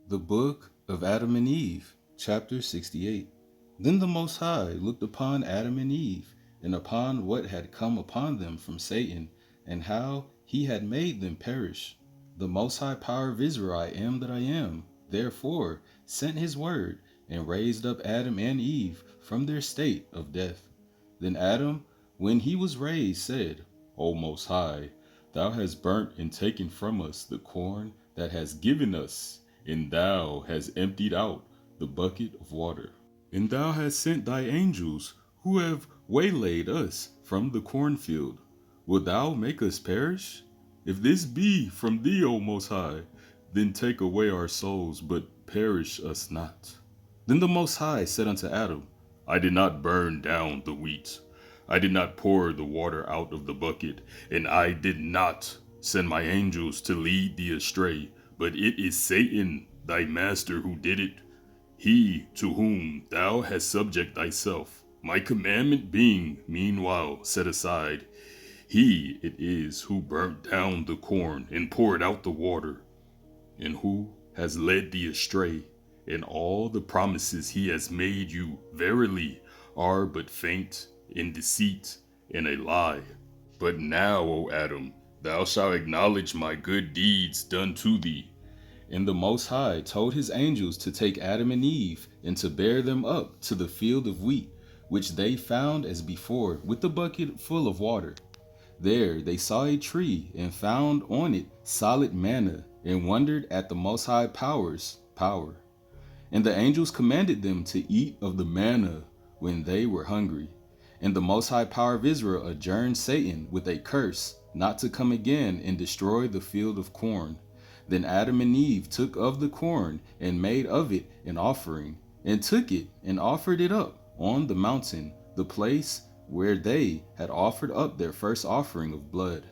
The Book of Adam and Eve, chapter 68. Then the Most High looked upon Adam and Eve, and upon what had come upon them from Satan, and how he had made them perish. The Most High Power of Israel, I am that I am, therefore sent his word, and raised up Adam and Eve from their state of death. Then Adam, when he was raised, said, O Most High, thou hast burnt and taken from us the corn that hast given us, and thou hast emptied out the bucket of water. And thou hast sent thy angels, who have waylaid us from the cornfield. Wilt thou make us perish? If this be from thee, O Most High, then take away our souls, but perish us not. Then the Most High said unto Adam, I did not burn down the wheat. I did not pour the water out of the bucket, and I did not send my angels to lead thee astray, but it is Satan, thy master, who did it, he to whom thou hast subject thyself, my commandment being meanwhile set aside. He it is who burnt down the corn and poured out the water, and who has led thee astray, and all the promises he has made you verily are but feint and deceit and a lie. But now, O Adam, thou shalt acknowledge my good deeds done to thee. And the Most High told his angels to take Adam and Eve, and to bear them up to the field of wheat, which they found as before, with the bucket full of water. There they saw a tree, and found on it solid manna, and wondered at the Most High Power's power. And the angels commanded them to eat of the manna when they were hungry. And the Most High Power of Israel adjourned Satan with a curse, not to come again and destroy the field of corn. Then Adam and Eve took of the corn, and made of it an offering, and took it and offered it up on the mountain, the place where they had offered up their first offering of blood.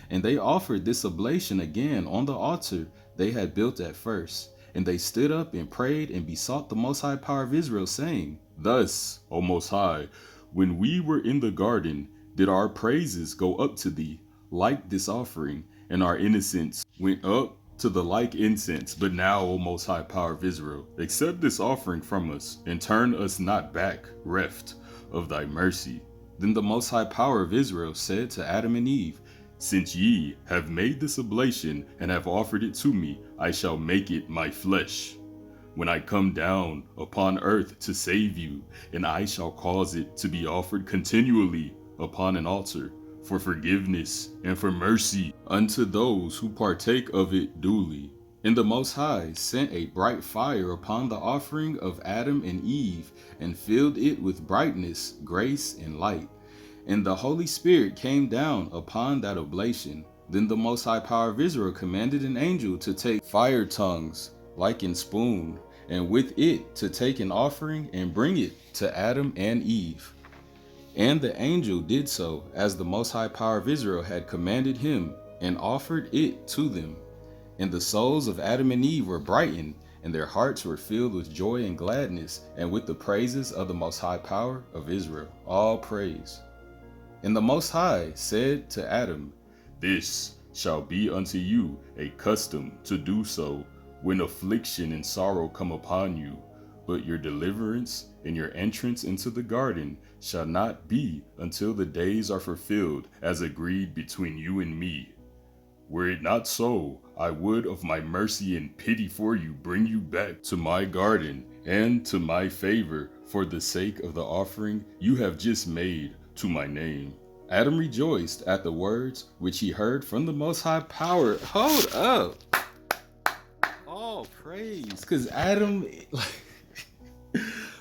And they offered this oblation again on the altar they had built at first. And they stood up and prayed and besought the Most High Power of Israel, saying, Thus, O Most High, when we were in the garden, did our praises go up to thee, like this offering, and our innocence went up to the like incense. But now, O Most High Power of Israel, accept this offering from us, and turn us not back, reft of thy mercy. Then the Most High Power of Israel said to Adam and Eve, Since ye have made this oblation, and have offered it to me, I shall make it my flesh, when I come down upon earth to save you, and I shall cause it to be offered continually upon an altar, for forgiveness and for mercy unto those who partake of it duly. And the Most High sent a bright fire upon the offering of Adam and Eve, and filled it with brightness, grace, and light. And the Holy Spirit came down upon that oblation. Then the Most High Power of Israel commanded an angel to take fire tongues, like in spoon, and with it to take an offering and bring it to Adam and Eve. And the angel did so, as the Most High Power of Israel had commanded him, and offered it to them. And the souls of Adam and Eve were brightened, and their hearts were filled with joy and gladness, and with the praises of the Most High Power of Israel. All praise. And the Most High said to Adam, This shall be unto you a custom to do so, when affliction and sorrow come upon you. But your deliverance and your entrance into the garden shall not be until the days are fulfilled, as agreed between you and me. Were it not so, I would of my mercy and pity for you bring you back to my garden and to my favor, for the sake of the offering you have just made to my name. Adam rejoiced at the words which he heard from the Most High Power. Hold up. All praise. Because Adam,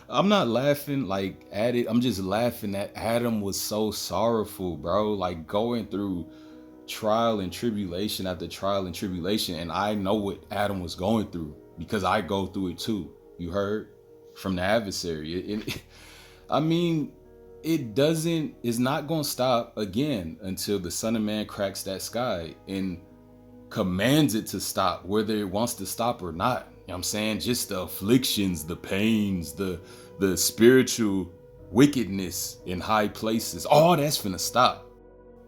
I'm not laughing like at it. I'm just laughing that Adam was so sorrowful, bro. Like going through trial and tribulation after trial and tribulation. And I know what Adam was going through because I go through it too. You heard? From the adversary. I mean, it's not going to stop again until the Son of Man cracks that sky and commands it to stop, whether it wants to stop or not. You know what I'm saying? Just the afflictions, the pains, the spiritual wickedness in high places, all that's finna stop.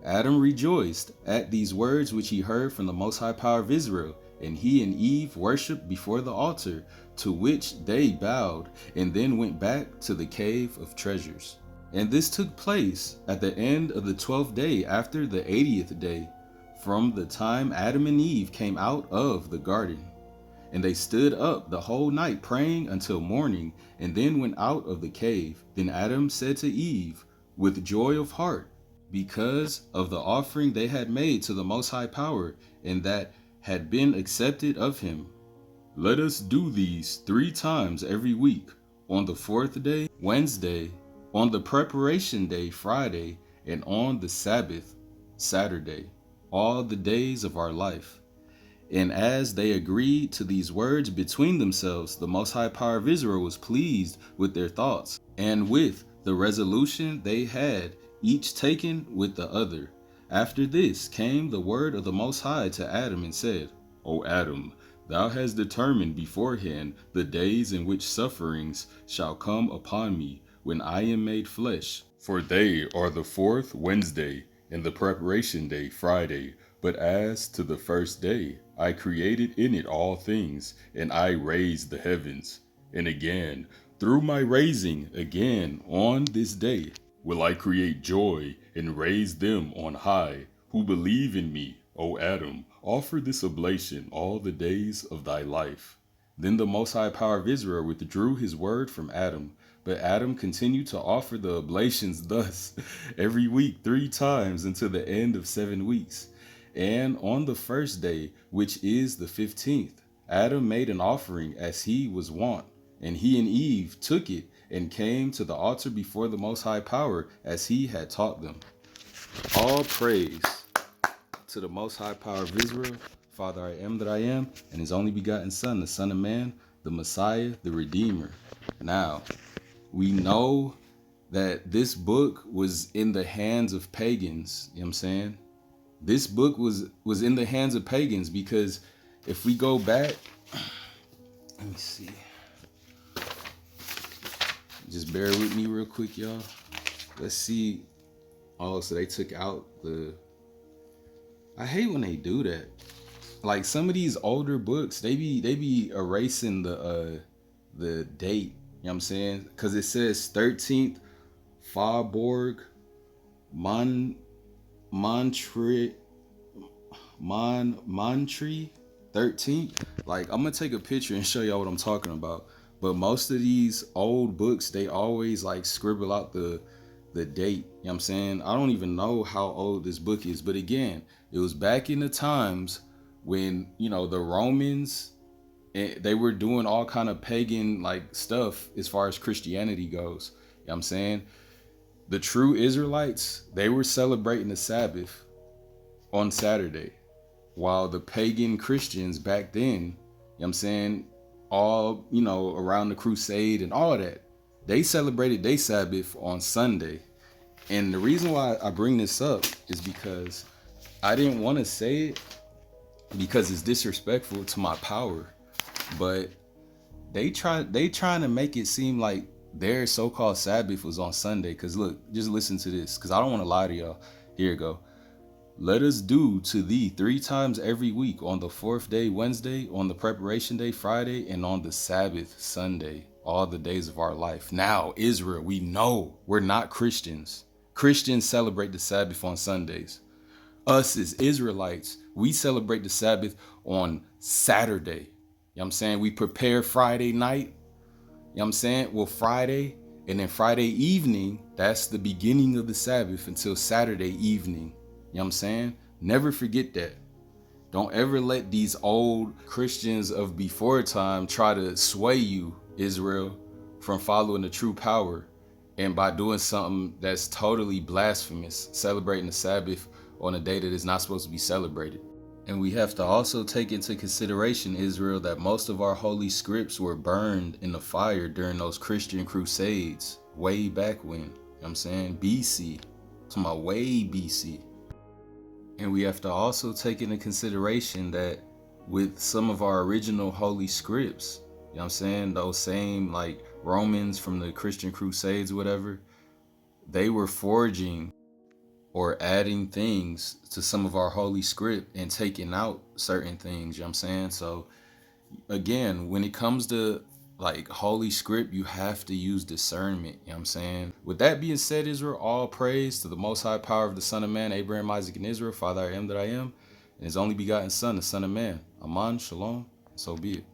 Adam rejoiced at these words which he heard from the Most High Power of Israel, and he and Eve worshipped before the altar, to which they bowed, and then went back to the cave of treasures. And this took place at the end of the 12th day after the 80th day, from the time Adam and Eve came out of the garden. And they stood up the whole night praying until morning, and then went out of the cave. Then Adam said to Eve, with joy of heart, because of the offering they had made to the Most High Power, and that had been accepted of him, let us do these 3 times every week, on the 4th day, Wednesday, on the preparation day, Friday, and on the Sabbath, Saturday, all the days of our life. And as they agreed to these words between themselves, the Most High Power of Israel was pleased with their thoughts, and with the resolution they had each taken with the other. After this came the word of the Most High to Adam and said, O Adam, thou hast determined beforehand the days in which sufferings shall come upon me when I am made flesh. For they are the 4th Wednesday, and the preparation day Friday. But as to the first day, I created in it all things, and I raised the heavens. And again, through my raising again on this day, will I create joy and raise them on high, who believe in me, O Adam. Offer this oblation all the days of thy life. Then the Most High Power of Israel withdrew his word from Adam, but Adam continued to offer the oblations thus every week 3 times until the end of 7 weeks. And on the first day, which is the 15th, Adam made an offering as he was wont, and he and Eve took it and came to the altar before the Most High Power as he had taught them. All praise to the Most High Power of Israel, Father, I am that I am, and his only begotten Son, the Son of Man, the Messiah, the Redeemer. Now, we know that this book was in the hands of pagans, you know what I'm saying? This book was in the hands of pagans, because if we go back, let me see. Just bear with me real quick, y'all. Let's see. Oh, so they took out the... I hate when they do that. Like some of these older books, they be erasing the date, you know what I'm saying? Cause it says 13th Faubourg Montry 13th. Like I'm gonna take a picture and show y'all what I'm talking about. But most of these old books, they always like scribble out the date, you know what I'm saying? I don't even know how old this book is, but again, it was back in the times when, you know, the Romans, they were doing all kind of pagan like stuff as far as Christianity goes. You know what I'm saying? The true Israelites, they were celebrating the Sabbath on Saturday, while the pagan Christians back then, you know what I'm saying, all, you know, around the crusade and all that, they celebrated their Sabbath on Sunday. And the reason why I bring this up is because I didn't want to say it because it's disrespectful to my power, but they trying to make it seem like their so-called Sabbath was on Sunday. Cause look, just listen to this, cause I don't want to lie to y'all. Here you go. Let us do to thee 3 times every week, on the 4th day, Wednesday, on the preparation day, Friday, and on the Sabbath, Sunday, all the days of our life. Now, Israel, we know we're not Christians. Christians celebrate the Sabbath on Sundays. Us as Israelites, we celebrate the Sabbath on Saturday. You know what I'm saying? We prepare Friday night. You know what I'm saying? Well, Friday, and then Friday evening, that's the beginning of the Sabbath until Saturday evening. You know what I'm saying? Never forget that. Don't ever let these old Christians of before time try to sway you, Israel, from following the true power, and by doing something that's totally blasphemous, celebrating the Sabbath on a day that is not supposed to be celebrated. And we have to also take into consideration, Israel, that most of our holy scripts were burned in the fire during those Christian crusades way back when. You know what I'm saying? BC. Talking about way BC. And we have to also take into consideration that with some of our original holy scripts, you know what I'm saying, those same like Romans from the Christian crusades or whatever, they were forging or adding things to some of our holy script and taking out certain things, you know what I'm saying? So again, when it comes to like holy script, you have to use discernment, you know what I'm saying? With that being said, Israel, all praise to the most high power of the Son of Man, Abraham, Isaac, and Israel, Father, I am that I am, and his only begotten Son, the Son of Man. Aman, shalom, so be it.